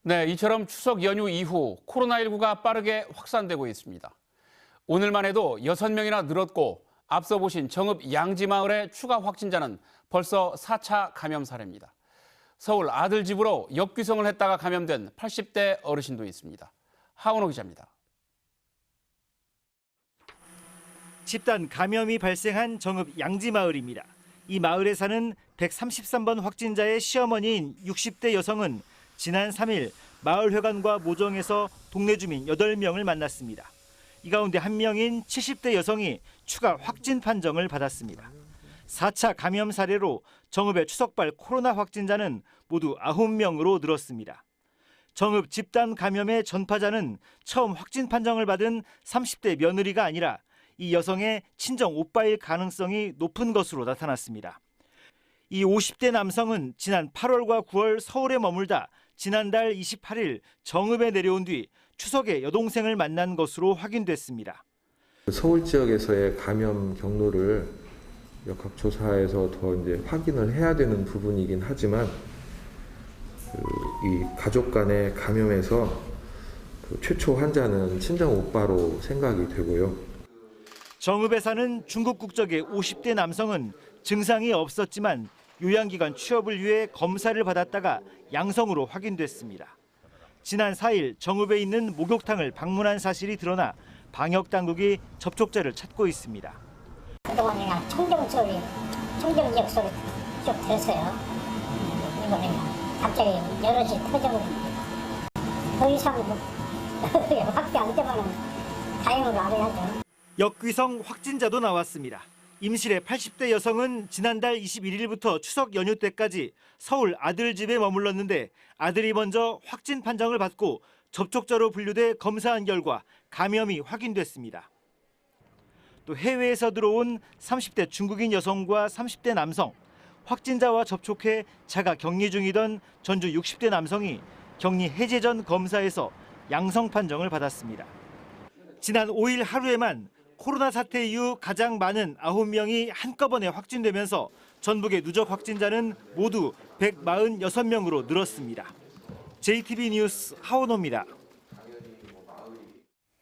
네, 이처럼 추석 연휴 이후 코로나19가 빠르게 확산되고 있습니다. 오늘만 해도 6명이나 늘었고 앞서 보신 정읍 양지마을의 추가 확진자는 벌써 4차 감염 사례입니다. 서울 아들 집으로 역귀성을 했다가 감염된 80대 어르신도 있습니다. 하은호 기자입니다. 집단 감염이 발생한 정읍 양지마을입니다. 이 마을에 사는 133번 확진자의 시어머니인 60대 여성은 지난 3일 마을회관과 모정에서 동네 주민 8명을 만났습니다. 이 가운데 한 명인 70대 여성이 추가 확진 판정을 받았습니다. 4차 감염 사례로 정읍의 추석발 코로나 확진자는 모두 9명으로 늘었습니다. 정읍 집단 감염의 전파자는 처음 확진 판정을 받은 30대 며느리가 아니라 이 여성의 친정 오빠일 가능성이 높은 것으로 나타났습니다. 이 50대 남성은 지난 8월과 9월 서울에 머물다 지난달 28일 정읍에 내려온 뒤 추석에 여동생을 만난 것으로 확인됐습니다. 서울 지역에서의 감염 경로를 역학조사에서 더 이제 확인을 해야 되는 부분이긴 하지만 이 가족 간의 감염에서 최초 환자는 친정 오빠로 생각이 되고요. 정읍에 사는 중국 국적의 50대 남성은 증상이 없었지만 요양기관 취업을 위해 검사를 받았다가 양성으로 확인됐습니다. 지난 4일 정읍에 있는 목욕탕을 방문한 사실이 드러나 방역당국이 접촉자를 찾고 있습니다. 그동안 그냥 청정 소리 쭉 들었어요. 이번에 갑자기 여럿이 터져버립니다. 더 이상 확대 안 되면 다행으로 알아야죠. 역귀성 확진자도 나왔습니다. 임실의 80대 여성은 지난달 21일부터 추석 연휴 때까지 서울 아들 집에 머물렀는데 아들이 먼저 확진 판정을 받고 접촉자로 분류돼 검사한 결과 감염이 확인됐습니다. 또 해외에서 들어온 30대 중국인 여성과 30대 남성, 확진자와 접촉해 자가 격리 중이던 전주 60대 남성이 격리 해제 전 검사에서 양성 판정을 받았습니다. 지난 5일 하루에만 코로나 사태 이후 가장 많은 9명이 한꺼번에 확진되면서 전북의 누적 확진자는 모두 146명으로 늘었습니다. JTB 뉴스 하원호입니다.